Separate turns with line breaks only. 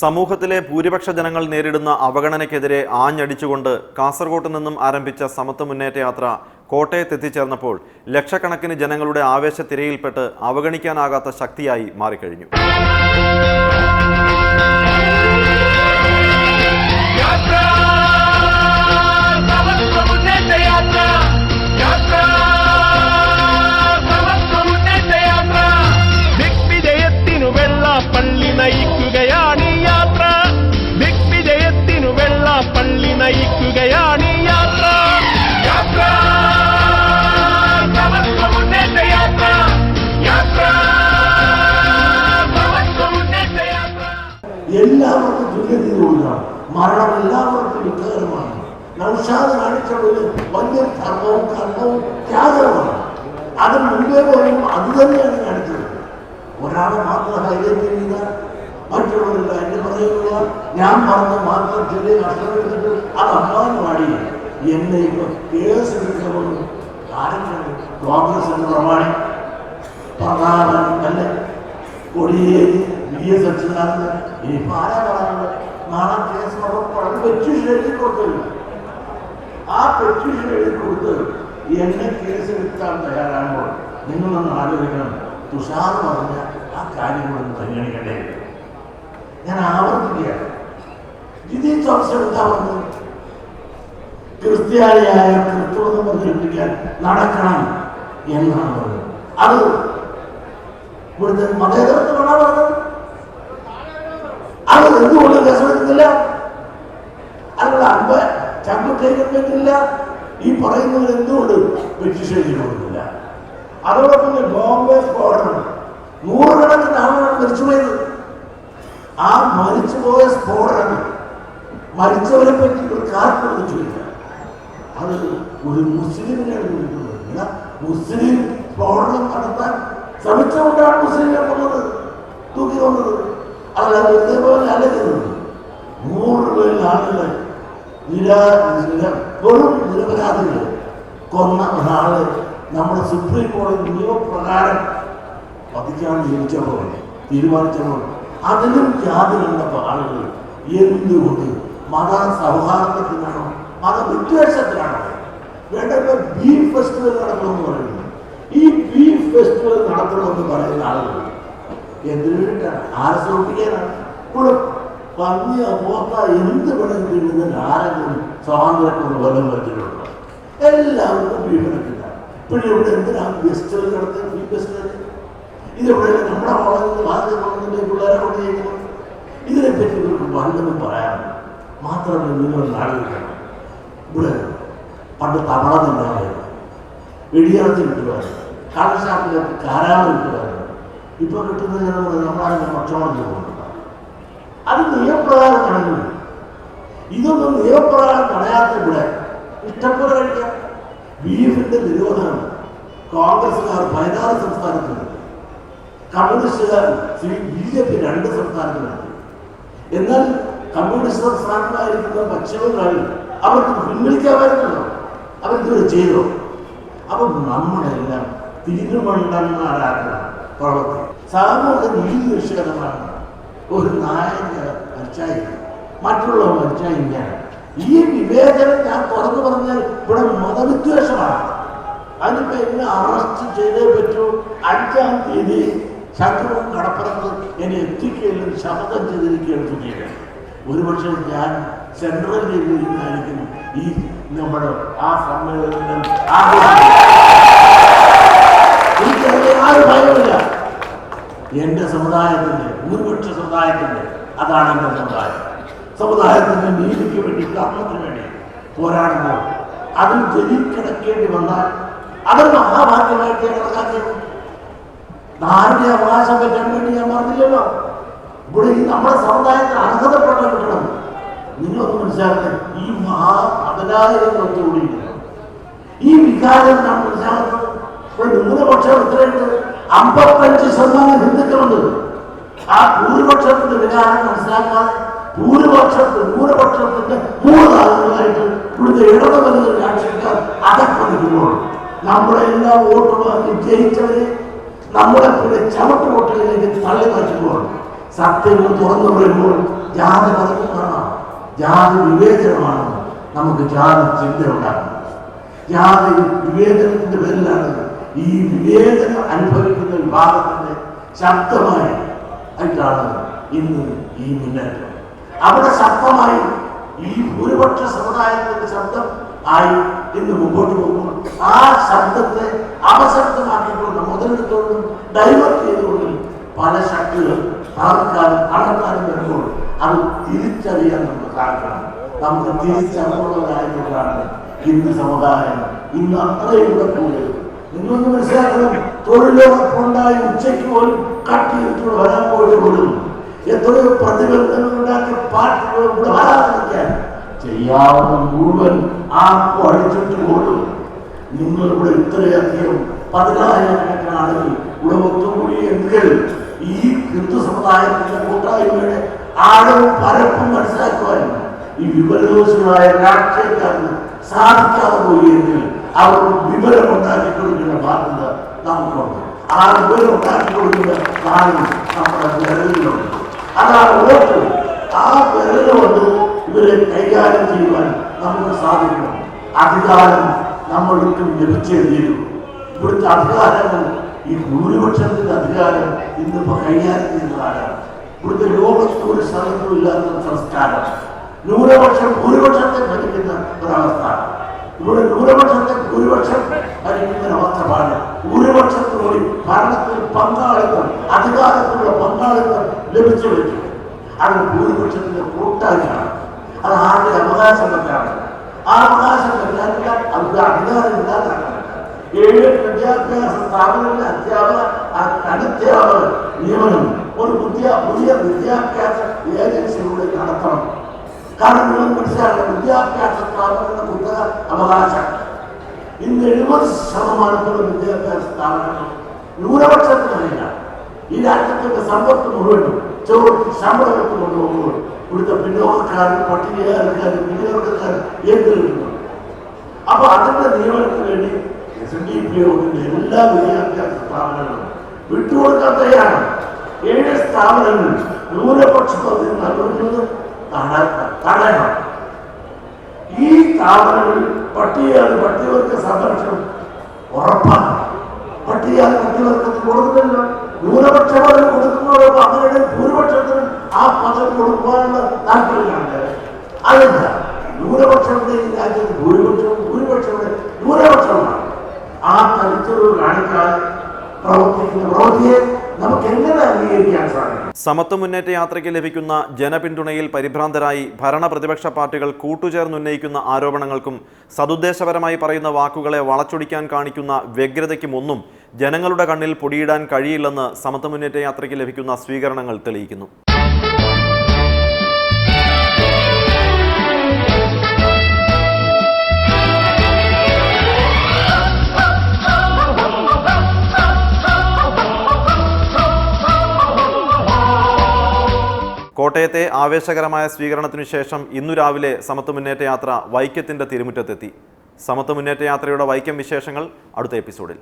സമൂഹത്തിലെ ഭൂരിപക്ഷ ജനങ്ങൾ നേരിടുന്ന അവഗണനയ്ക്കെതിരെ ആഞ്ഞടിച്ചുകൊണ്ട് കാസർഗോട്ട് നിന്നും ആരംഭിച്ച സമത്വ മുന്നേറ്റ യാത്ര കോട്ടയത്തെത്തിച്ചേർന്നപ്പോൾ ലക്ഷക്കണക്കിന് ജനങ്ങളുടെ ആവേശത്തിരയിൽപ്പെട്ട് അവഗണിക്കാനാകാത്ത ശക്തിയായി മാറിക്കഴിഞ്ഞു.
എല്ലാവർക്കും തുല്യതയിൽ കൊടുക്കണം. മരണം എല്ലാവർക്കും യുദ്ധകരമാണ്. നൗഷാദ് കാണിച്ചുള്ള വലിയ ധർമ്മവും കർമ്മവും ത്യാഗവുമാണ്. അതിന് മുമ്പേ പോലും അത് തന്നെയാണ് കാണിച്ചത്. ഒരാളെ മാത്രം ഹൈലൈറ്റ് ചെയ്യുക, മറ്റുള്ളവരില്ല എന്ന് പറയുക, ഞാൻ പറഞ്ഞ മാത്രം ചെറിയ കഷ്ടമെടുത്തിട്ട് അത് അഭിമാനമാടി എന്നെ ഇപ്പൊ കേസ് എടുക്കണമെന്ന് ആരൊക്കെയാണ്? കോൺഗ്രസിന്റെ പ്രമാണി പ്രധാനമൻ അല്ലെ, കൊടിയേരി, VS അച്യുതാനന്ദൻ. ഇനിയിപ്പോ ആരാ പറയാനുള്ളത്? നാളെ കേസ് ഉറപ്പാണ്. പെറ്റീഷൻ എഴുതി കൊടുത്തില്ല. ആ പെറ്റീഷൻ എഴുതി കൊടുത്ത് എന്നെ കേസ് എടുക്കാൻ തയ്യാറാകുമ്പോൾ നിങ്ങളൊന്ന് ആലോചിക്കണം. തുഷാർ പറഞ്ഞ ആ കാര്യങ്ങളൊന്നും പരിഗണിക്കണ്ടേ? ഞാൻ ആവർത്തിക്കുകയാണ്. ജിതി ജോസഫ് എന്താ പറഞ്ഞത്? ക്രിസ്ത്യാനിയായ ക്രിസ്തുവെന്ന് പ്രചരിപ്പിക്കാൻ നടക്കണം എന്നാണ് പറഞ്ഞത്. അത് ഇവിടുത്തെ മതേതരത്വമാണോ പറഞ്ഞത്? അത് എന്തുകൊണ്ട് കേസെടുക്കുന്നില്ല? അതിനുള്ള ചങ്കുറ്റേക്കാൻ പറ്റില്ല. ഈ പറയുന്നവർ എന്തുകൊണ്ട് പെറ്റീഷൻ കൊടുക്കുന്നില്ല? അതോടൊപ്പം ബോംബെ സ്ഫോടനം, നൂറുകണക്കിന് ആളുകളാണ് മരിച്ചുപോയത്. ആ മരിച്ചുപോയ സ്ഫോടനം മരിച്ചവരെ പറ്റി ഒരു കാര്യം ചോദിക്കുക. അത് ഒരു മുസ്ലിമിനെയാണ് വിളിക്കുന്നത്. മുസ്ലിം സ്ഫോടനം നടത്താൻ ശ്രമിച്ചുകൊണ്ടാണ് മുസ്ലിങ്ങളെ കൊന്നത്, തൂക്കി കൊന്നത്. അതല്ലാതെ ഇതേപോലെ അല്ല ചെയ്യുന്നത്. 100 പേരിൽ ആളുകളെ വെറും നിരപരാധികളെ കൊന്ന ഒരാള് നമ്മുടെ സുപ്രീം കോടതി നിയമപ്രകാരം വധിക്കാൻ തീരുമാനിച്ചപ്പോൾ അതിലും ജാതി കണ്ടപ്പോൾ ആളുകൾ എന്തുകൊണ്ട് മത സൗഹാർദ്ദത്തിനാണോ മതവിദ്വേഷത്തിനാണോ വേണ്ടപ്പോൾ ബീഫ് ഫെസ്റ്റിവൽ നടത്തണമെന്ന് പറയുന്നു. ഈ ബീഫ് ഫെസ്റ്റിവൽ നടത്തണമെന്ന് പറയുന്ന ആളുകൾ എന്തിനു വേണ്ടിയിട്ടാണ്? ആരെ സൂക്ഷിക്കാനാണ്? ഇപ്പോൾ പന്നിയ പോത്ത എന്ത് വേണം കിട്ടുന്നതിന് ആരെങ്കിലും സ്വാതന്ത്ര്യത്തിന് ബലം വെച്ചിട്ടുണ്ടോ? എല്ലാവർക്കും ബീഫിനെത്തില്ല. പിന്നെ ഇവിടെ എന്തിനാണ് ഫെസ്റ്റിവൽ നടത്തിയത്? ബീഫ് ഫെസ്റ്റിവൽ ഇതെവിടെ? നമ്മുടെ കോളേജിൽ ഭാരതീയ കോളേജിലെ പിള്ളേരെ കൊണ്ട് ചെയ്യുന്നത്. ഇതിനെപ്പറ്റി ഇവർക്ക് വല്ലതും പറയാറുണ്ട്. മാത്രമല്ല, നിങ്ങൾ ആലോചിക്കണം. ഇവിടെ പണ്ട് തവള തിന്നാമായിരുന്നു, വെടിയിറച്ചി കിട്ടുമായിരുന്നു, കള്ളശാപ്പിലേക്ക് കാരാമ കിട്ടുമായിരുന്നു. ഇപ്പൊ കിട്ടുന്നത് നമ്മളാണ് ഭക്ഷണം പോകുന്നത്. അത് നിയമപ്രകാരം തടഞ്ഞു. ഇതൊന്നും നിയമപ്രകാരം തടയാത്ത ഇവിടെ ഇഷ്ടംപോലെ കഴിക്കാം. ബീഫിന്റെ നിരോധനം കോൺഗ്രസുകാർ 16 സംസ്ഥാനത്തുണ്ട്, കമ്മ്യൂണിസ്റ്റുകാർ BJP 2 സംസ്ഥാനത്തുണ്ട്. എന്നാൽ കമ്മ്യൂണിസ്റ്റ് സംസ്ഥാനങ്ങളായിരിക്കുന്ന പശ്ചിമബംഗാളിൽ അവർക്ക് പിൻവലിക്കാമായിരുന്നല്ലോ. അവരിതുവരെ ചെയ്തോ? അപ്പം നമ്മളെല്ലാം തിരുമണ്ടന്മാരാക്കുന്ന പ്രവൃത്തി സാമൂഹ്യ നീതി നിഷേധമാണ്. ഒരു നായക മരിച്ചായി മറ്റുള്ളവർ മരിച്ചായി ഇങ്ങനെ ഈ വിവേചനം ഞാൻ തുറന്നു പറഞ്ഞാൽ ഇവിടെ മതവിദ്വേഷമാണ്. അതിനിപ്പോ എന്നെ അറസ്റ്റ് ചെയ്തേ പറ്റൂ. 5-ാം തീയതി ശത്രുവും കടപ്പുറത്ത് എന്നെ എത്തിക്കുകയും ശപഥം ചെയ്തിരിക്കുകയാണ് ചെയ്യുക. ഒരുപക്ഷെ ഞാൻ സെൻട്രൽ ജയിലിൽ ഇരുന്നായിരിക്കും ഈ നമ്മുടെ ആ സമ്മേളനത്തിൽ ആരും ഭയമില്ല. എന്റെ സമുദായത്തിന്റെ ഭൂരിപക്ഷ സമുദായത്തിന്റെ അതാണ് എന്റെ സമുദായത്തിന്റെ നീതിക്ക് വേണ്ടി, ധർമ്മത്തിന് വേണ്ടി പോരാടുമ്പോൾ അതിൽ ജനിക്കിടക്കേണ്ടി വന്നാൽ അതൊരു മഹാഭാഗ്യമായിട്ട് കണക്കാക്കിയത്. നാടിന്റെ അവകാശം പറ്റാൻ വേണ്ടി ഞാൻ പറഞ്ഞില്ലല്ലോ. ഇവിടെ ഈ നമ്മുടെ സമുദായത്തിന് അർഹതപ്പെട്ട കിട്ടണം. നിങ്ങളൊന്ന് മനസ്സിലാക്കുന്നത് ഈ മഹാ-10,000 ഈ വികാരം നാം മനസ്സിലാക്കുന്നത്. ഇപ്പോൾ ന്യൂനപക്ഷം എത്രയുണ്ട്? 55% ഹിന്ദുക്കളുണ്ട്. ആ ഭൂരിപക്ഷത്തിന്റെ വികാരം മനസ്സിലാക്കാതെ ഭൂരിപക്ഷത്തിന്റെ 3 ആളുകളായിട്ട് ഇവിടുത്തെ ഇടതുവലത് രാഷ്ട്രീയക്കാർ അകപ്പതിക്കുമ്പോൾ നമ്മളെല്ലാം വോട്ട് വാങ്ങി ജയിച്ചവരെ നമ്മുടെ ചവട്ടുകൊട്ടയിലേക്ക് തള്ളി മാറ്റുമ്പോൾ സത്യങ്ങൾ തുറന്നു വരുമ്പോൾ ജാതി പലതും കാണാം. ജാതി വിവേചനമാണ് നമുക്ക് ജാതി ചിന്ത ഉണ്ടാക്കുന്നത്. ജാതി വിവേചനത്തിന്റെ പേരിലാണ് ഈ വിവേചനം അനുഭവിക്കുന്ന വിഭാഗത്തിന്റെ ശബ്ദമായി ആയിട്ടാണ് ഇന്ന് ഈ മുന്നേറ്റം. അവിടെ ശബ്ദമായി ഈ ഭൂരിപക്ഷ സമുദായത്തിന്റെ ശബ്ദം ആയി ഇന്ന് മുമ്പോട്ട് പോകുമ്പോൾ ആ ശബ്ദത്തെ അപശബ്ദമാക്കിക്കൊണ്ട് മുതലെടുത്തുകൊണ്ടും ഡൈവേർട്ട് ചെയ്തുകൊണ്ടും പല ശക്തികൾ തകർക്കാനും വരുമ്പോൾ അത് തിരിച്ചറിയാൻ നമുക്ക് സാധിക്കണം. നമുക്ക് തിരിച്ചറിവുള്ളതായതുകൊണ്ടാണ് ഇന്ന് സമുദായം ഇന്ന് അത്രയും കൂടെ കൂടുതൽ. നിങ്ങളൊന്ന് മനസ്സിലാക്കണം, തൊഴിലുറപ്പുണ്ടായി ഉച്ചയ്ക്ക് പോലും കട്ടിയിട്ട് വരാൻ പോലും എത്രയോ പ്രതിബന്ധങ്ങൾ ഉണ്ടാക്കി പാർട്ടികൾ ഇവിടെ വരാതിരിക്കാൻ ചെയ്യാവുന്ന മുഴുവൻ ആർക്കും അടിച്ചിട്ട് പോലും നിങ്ങൾ ഇവിടെ ഇത്രയധികം 10,000 ആളുകൾ ഇവിടെ ഒത്തുകൂടിയെങ്കിൽ ഈ ഹിന്ദു സമുദായത്തിന്റെ കൂട്ടായ്മയുടെ ആഴവും പരപ്പും മനസ്സിലാക്കുവാനും ഈ വിവരദോഷികളായ രാഷ്ട്രീയക്കാരന് സാധിക്കാതെ പോയെങ്കിൽ അവർ വിവരം ഉണ്ടാക്കി കൊടുക്കുന്ന ബാധ്യത നമുക്കുണ്ട്. ആ വിവരം ഉണ്ടാക്കി കൊടുക്കുന്ന കാര്യം നമ്മുടെ വിരലിലുണ്ട്. അതാണ് വോട്ട്. ആ വിരലുകൊണ്ട് ഇവരെ കൈകാര്യം ചെയ്യുവാൻ നമുക്ക് സാധിക്കണം. അധികാരം നമ്മൾക്ക് ലഭിച്ചേ തീരും. ഇവിടുത്തെ അധികാരങ്ങൾ ഈ ഭൂരിപക്ഷത്തിന്റെ അധികാരം ഇന്നിപ്പോ കൈകാര്യം ചെയ്യുന്നതാണ്. ഇവിടുത്തെ ലോകത്ത് ഒരു സ്ഥലത്തും ഇല്ലാത്ത സംസ്കാരം. ന്യൂനപക്ഷം ഭൂരിപക്ഷത്തെ ഭരിക്കുന്ന ഒരവസ്ഥ. ഇവിടെ ന്യൂനപക്ഷത്തെ ഭൂരിപക്ഷം ഭരിക്കുന്ന ഒരവസ്ഥ പാടില്ല. ഭൂരിപക്ഷത്തിനോട് ഭരണത്തിൽ പങ്കാളിത്തം, അധികാരത്തിലുള്ള പങ്കാളിത്തം ലഭിച്ചു വയ്ക്കും. അത് ഭൂരിപക്ഷത്തിന്റെ കൂട്ടായ്മയാണ്. അത് ആരുടെ അവകാശമൊക്കെയാണ്. ആ അവകാശം വെച്ചാൽ അവരുടെ അധികാരം ഇല്ലാതാണ്. 7 വിദ്യാഭ്യാസ സ്ഥാപനങ്ങളിലെ അധ്യാപക നിയമനം ഒരു പുതിയ വിദ്യാഭ്യാസ ഏജൻസിയിലൂടെ നടത്തണം. കാരണം നിങ്ങൾ മനസ്സിലാക്കണം, വിദ്യാഭ്യാസ സ്ഥാപനങ്ങളുടെ കുത്തക അവകാശം ഇന്ന് 70% വിദ്യാഭ്യാസ സ്ഥാപനങ്ങൾ ന്യൂനപക്ഷത്തിനല്ല. ഈ രാജ്യത്തിന്റെ സമ്പത്ത് മുഴുവനും ശമ്പളം എടുത്ത് കൊണ്ടുപോകുമ്പോൾ ഇവിടുത്തെ പിന്നോക്കക്കാരും പട്ടികജാതിക്കാരും പിന്നോക്കക്കാരും ഏറ്റുകിട്ടുന്നു. അപ്പൊ അതിന്റെ നിയമനത്തിന് വേണ്ടി SNDP എല്ലാ വിദ്യാഭ്യാസ സ്ഥാപനങ്ങളും വിട്ടുകൊടുക്കാൻ തയ്യാറാണ്. 7 സ്ഥാപനങ്ങൾ ന്യൂനപക്ഷത്തിൽ നൽകുന്നത് തടയണം. ഈ സ്ഥാപനങ്ങൾ പട്ടികവർഗ സംരക്ഷണം ഉറപ്പാക്കണം. പട്ടികവർഗത്തിന് കൊടുക്കുന്നില്ല. ന്യൂനപക്ഷ പദവി കൊടുക്കുന്നതോടൊപ്പം അവരുടെ ഭൂരിപക്ഷത്തിന് ആ പദവി കൊടുക്കുവാനുള്ള താല്പര്യമുണ്ട്. അതല്ല, ന്യൂനപക്ഷങ്ങളുടെ ഈ രാജ്യത്ത് ഭൂരിപക്ഷങ്ങളുടെ ന്യൂനപക്ഷമാണ്. ആ തരത്തിലുള്ള കാണിക്കാതെ പ്രവർത്തിക്കുന്ന പ്രവൃത്തിയെ നമുക്ക് എങ്ങനെ അംഗീകരിക്കാൻ സാധിക്കും?
സമത്വ മുന്നേറ്റ യാത്രയ്ക്ക് ലഭിക്കുന്ന ജനപിന്തുണയിൽ പരിഭ്രാന്തരായി ഭരണ പ്രതിപക്ഷ പാർട്ടികൾ കൂട്ടുചേർന്നുന്നയിക്കുന്ന ആരോപണങ്ങൾക്കും സതുദ്ദേശപരമായി പറയുന്ന വാക്കുകളെ വളച്ചൊടിക്കാൻ കാണിക്കുന്ന വ്യഗ്രതയ്ക്കുമൊന്നും ജനങ്ങളുടെ കണ്ണിൽ പൊടിയിടാൻ കഴിയില്ലെന്ന് സമത്വ മുന്നേറ്റ യാത്രയ്ക്ക് ലഭിക്കുന്ന സ്വീകരണങ്ങൾ തെളിയിക്കുന്നു. കോട്ടയത്തെ ആവേശകരമായ സ്വീകരണത്തിനു ശേഷം ഇന്നു രാവിലെ സമത്വ മുന്നേറ്റ യാത്ര വൈക്കത്തിന്റെ തിരുമുറ്റത്തെത്തി. സമത്വ മുന്നേറ്റ യാത്രയുടെ വൈക്കം വിശേഷങ്ങൾ അടുത്ത എപ്പിസോഡിൽ.